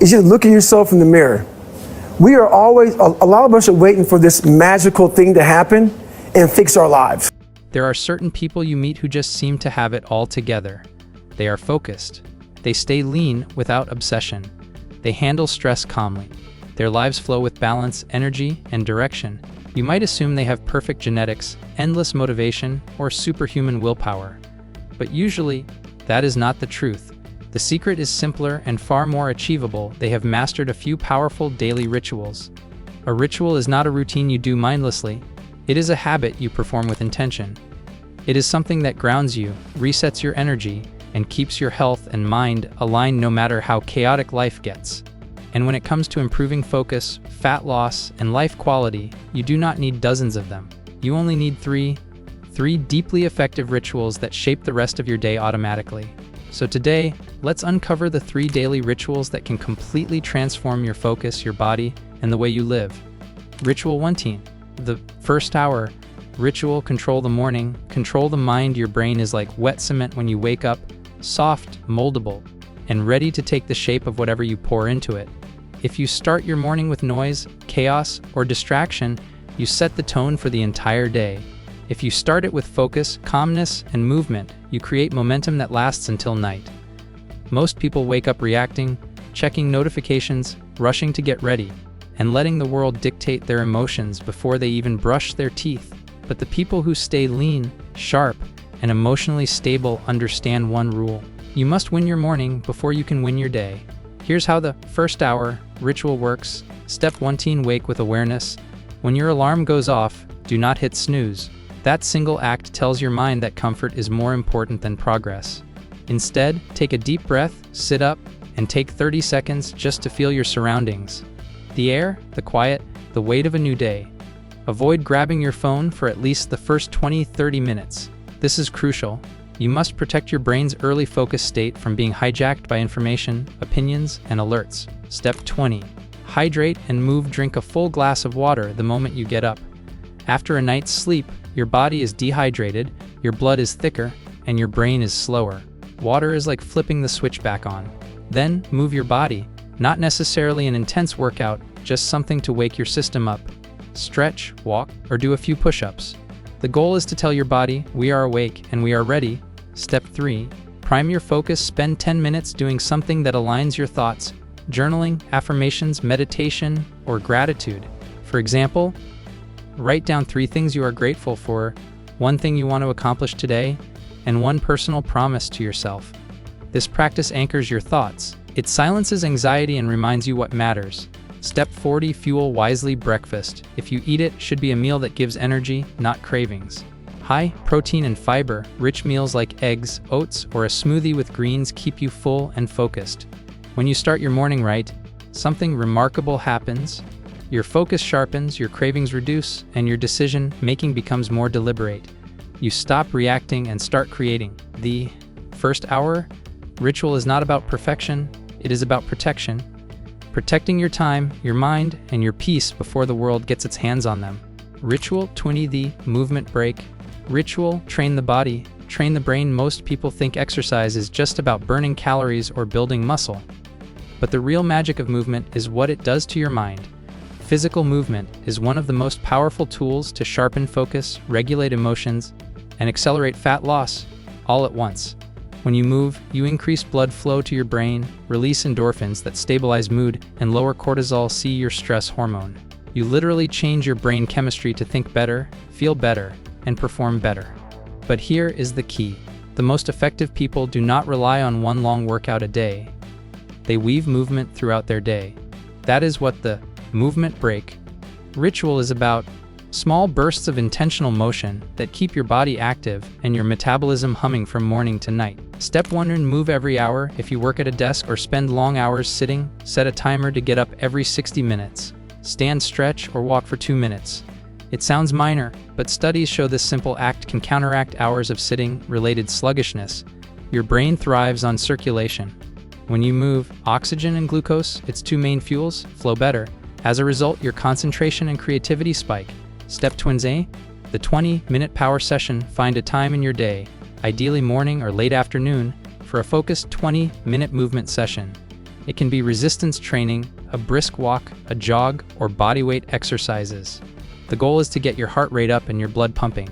is you look at yourself in the mirror. We are always, a lot of us are waiting for this magical thing to happen and fix our lives. There are certain people you meet who just seem to have it all together. They are focused. They stay lean without obsession. They handle stress calmly. Their lives flow with balance, energy, and direction. You might assume they have perfect genetics, endless motivation, or superhuman willpower. But usually, that is not the truth. The secret is simpler and far more achievable. They have mastered a few powerful daily rituals. A ritual is not a routine you do mindlessly. It is a habit you perform with intention. It is something that grounds you, resets your energy, and keeps your health and mind aligned no matter how chaotic life gets. And when it comes to improving focus, fat loss, and life quality, you do not need dozens of them. You only need three deeply effective rituals that shape the rest of your day automatically. So today, let's uncover the 3 daily rituals that can completely transform your focus, your body, and the way you live. Ritual 1. The first hour. Ritual: control the morning, control the mind. Your brain is like wet cement when you wake up, soft, moldable, and ready to take the shape of whatever you pour into it. If you start your morning with noise, chaos, or distraction, you set the tone for the entire day. If you start it with focus, calmness, and movement, you create momentum that lasts until night. Most people wake up reacting, checking notifications, rushing to get ready, and letting the world dictate their emotions before they even brush their teeth. But the people who stay lean, sharp, and emotionally stable understand one rule. You must win your morning before you can win your day. Here's how the first hour ritual works. Step 1: wake with awareness. When your alarm goes off, do not hit snooze. That single act tells your mind that comfort is more important than progress. Instead, take a deep breath, sit up, and take 30 seconds just to feel your surroundings. The air, the quiet, the weight of a new day. Avoid grabbing your phone for at least the first 20-30 minutes. This is crucial. You must protect your brain's early focus state from being hijacked by information, opinions, and alerts. Step 20. Hydrate and move. Drink a full glass of water the moment you get up. After a night's sleep, your body is dehydrated, your blood is thicker, and your brain is slower. Water is like flipping the switch back on. Then, move your body. Not necessarily an intense workout, just something to wake your system up. Stretch, walk, or do a few push-ups. The goal is to tell your body, we are awake and we are ready. Step 3. Prime your focus. Spend 10 minutes doing something that aligns your thoughts. Journaling, affirmations, meditation, or gratitude. For example, write down 3 things you are grateful for, 1 thing you want to accomplish today, and 1 personal promise to yourself. This practice anchors your thoughts. It silences anxiety and reminds you what matters. Step 40. Fuel wisely. Breakfast, if you eat it, should be a meal that gives energy, not cravings. High protein and fiber, rich meals like eggs, oats, or a smoothie with greens keep you full and focused. When you start your morning right, something remarkable happens. Your focus sharpens, your cravings reduce, and your decision-making becomes more deliberate. You stop reacting and start creating. The first hour ritual is not about perfection, it is about protection. Protecting your time, your mind, and your peace before the world gets its hands on them. Ritual 20. The movement break. Ritual: train the body, train the brain. Most people think exercise is just about burning calories or building muscle. But the real magic of movement is what it does to your mind. Physical movement is one of the most powerful tools to sharpen focus, regulate emotions, and accelerate fat loss, all at once. When you move, you increase blood flow to your brain, release endorphins that stabilize mood, and lower cortisol, your stress hormone. You literally change your brain chemistry to think better, feel better, and perform better. But here is the key. The most effective people do not rely on one long workout a day. They weave movement throughout their day. That is what the movement break ritual is about. Small bursts of intentional motion that keep your body active and your metabolism humming from morning to night. Step 1: move every hour. If you work at a desk or spend long hours sitting, set a timer to get up every 60 minutes. Stand, stretch, or walk for 2 minutes. It sounds minor, but studies show this simple act can counteract hours of sitting-related sluggishness. Your brain thrives on circulation. When you move, oxygen and glucose, its 2 main fuels, flow better. As a result, your concentration and creativity spike. Step 20: the 20-minute power session. Find a time in your day, ideally morning or late afternoon, for a focused 20-minute movement session. It can be resistance training, a brisk walk, a jog, or bodyweight exercises. The goal is to get your heart rate up and your blood pumping.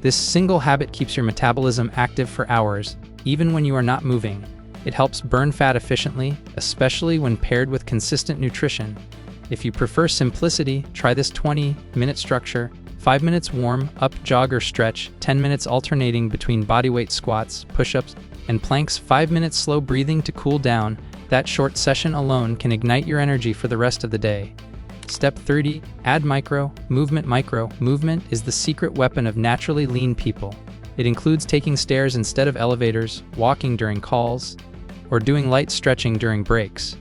This single habit keeps your metabolism active for hours, even when you are not moving. It helps burn fat efficiently, especially when paired with consistent nutrition. If you prefer simplicity, try this 20-minute structure: 5 minutes warm, up, jog or stretch, 10 minutes alternating between bodyweight squats, push-ups, and planks, 5 minutes slow breathing to cool down. That short session alone can ignite your energy for the rest of the day. Step 30, add micro movement. Micro movement is the secret weapon of naturally lean people. It includes taking stairs instead of elevators, walking during calls, or doing light stretching during breaks.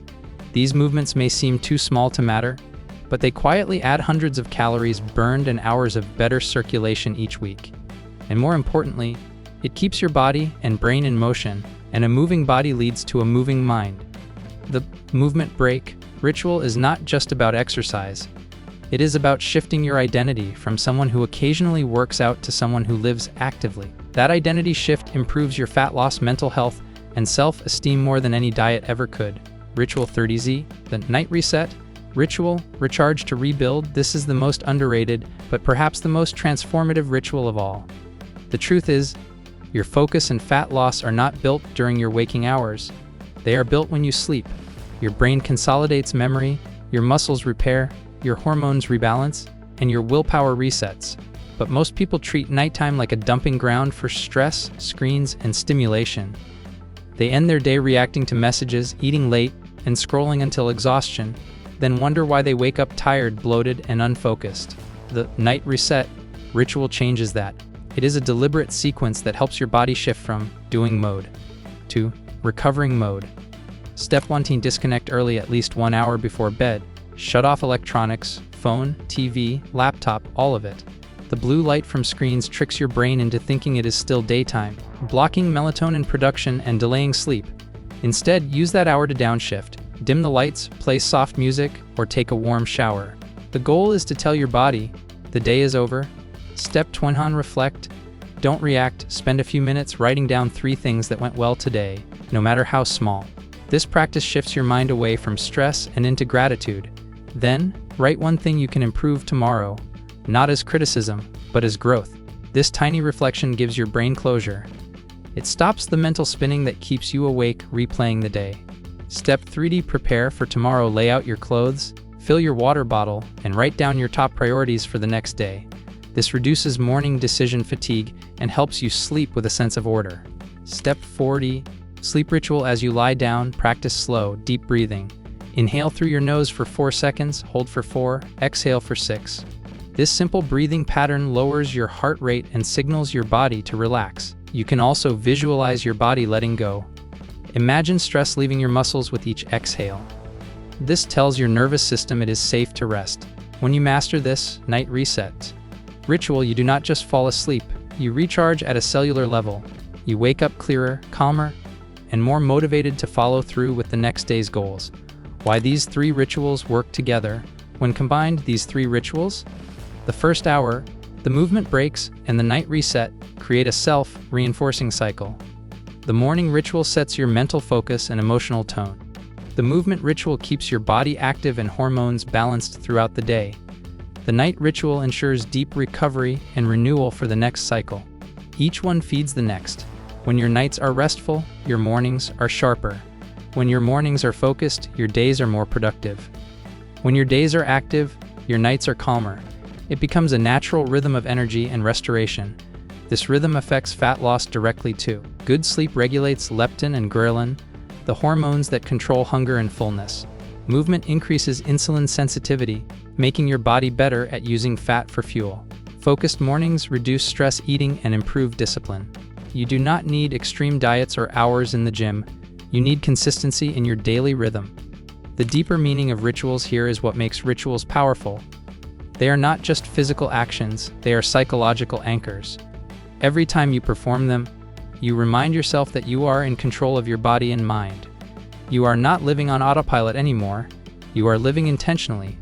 These movements may seem too small to matter, but they quietly add hundreds of calories burned and hours of better circulation each week. And more importantly, it keeps your body and brain in motion, and a moving body leads to a moving mind. The movement break ritual is not just about exercise. It is about shifting your identity from someone who occasionally works out to someone who lives actively. That identity shift improves your fat loss, mental health, and self-esteem more than any diet ever could. Ritual 30Z, the night reset ritual, recharge to rebuild. This is the most underrated, but perhaps the most transformative ritual of all. The truth is, your focus and fat loss are not built during your waking hours. They are built when you sleep. Your brain consolidates memory, your muscles repair, your hormones rebalance, and your willpower resets. But most people treat nighttime like a dumping ground for stress, screens, and stimulation. They end their day reacting to messages, eating late, and scrolling until exhaustion, then wonder why they wake up tired, bloated, and unfocused. The night reset ritual changes that. It is a deliberate sequence that helps your body shift from doing mode to recovering mode. Step 1: disconnect early, at least 1 hour before bed. Shut off electronics, phone, TV, laptop, all of it. The blue light from screens tricks your brain into thinking it is still daytime, blocking melatonin production and delaying sleep. Instead, use that hour to downshift. Dim the lights, play soft music, or take a warm shower. The goal is to tell your body, the day is over. Step 20: reflect. Don't react. Spend a few minutes writing down 3 things that went well today, no matter how small. This practice shifts your mind away from stress and into gratitude. Then, write 1 thing you can improve tomorrow, not as criticism, but as growth. This tiny reflection gives your brain closure. It stops the mental spinning that keeps you awake, replaying the day. Step 3: prepare for tomorrow. Lay out your clothes, fill your water bottle, and write down your top priorities for the next day. This reduces morning decision fatigue and helps you sleep with a sense of order. Step 40: sleep ritual. As you lie down, practice slow, deep breathing. Inhale through your nose for 4 seconds, hold for 4, exhale for 6. This simple breathing pattern lowers your heart rate and signals your body to relax. You can also visualize your body letting go. Imagine stress leaving your muscles with each exhale. This tells your nervous system it is safe to rest. When you master this night reset ritual, you do not just fall asleep, you recharge at a cellular level. You wake up clearer, calmer, and more motivated to follow through with the next day's goals. Why these 3 rituals work together? When combined, these 3 rituals, the first hour, the movement breaks, and the night reset, create a self-reinforcing cycle. The morning ritual sets your mental focus and emotional tone. The movement ritual keeps your body active and hormones balanced throughout the day. The night ritual ensures deep recovery and renewal for the next cycle. Each one feeds the next. When your nights are restful, your mornings are sharper. When your mornings are focused, your days are more productive. When your days are active, your nights are calmer. It becomes a natural rhythm of energy and restoration. This rhythm affects fat loss directly too. Good sleep regulates leptin and ghrelin, the hormones that control hunger and fullness. Movement increases insulin sensitivity, making your body better at using fat for fuel. Focused mornings reduce stress eating and improve discipline. You do not need extreme diets or hours in the gym. You need consistency in your daily rhythm. The deeper meaning of rituals here is what makes rituals powerful. They are not just physical actions, they are psychological anchors. Every time you perform them, you remind yourself that you are in control of your body and mind. You are not living on autopilot anymore, you are living intentionally.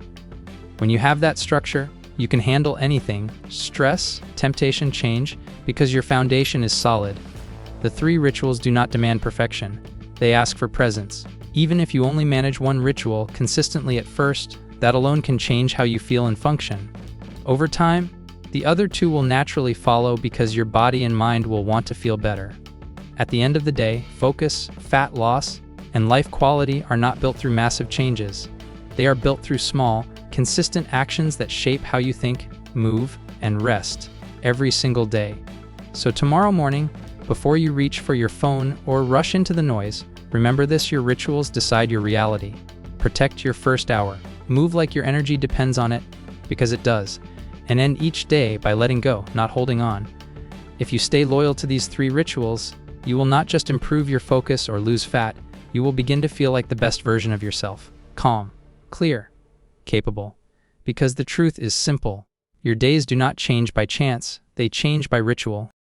When you have that structure, you can handle anything, stress, temptation, change, because your foundation is solid. The 3 rituals do not demand perfection. They ask for presence. Even if you only manage one ritual consistently at first, that alone can change how you feel and function. Over time, the other two will naturally follow because your body and mind will want to feel better. At the end of the day, focus, fat loss, and life quality are not built through massive changes. They are built through small, consistent actions that shape how you think, move, and rest every single day. So tomorrow morning, before you reach for your phone or rush into the noise, remember this: your rituals decide your reality. Protect your first hour. Move like your energy depends on it, because it does. And end each day by letting go, not holding on. If you stay loyal to these 3 rituals, you will not just improve your focus or lose fat, you will begin to feel like the best version of yourself. Calm, clear, capable. Because the truth is simple. Your days do not change by chance, they change by ritual.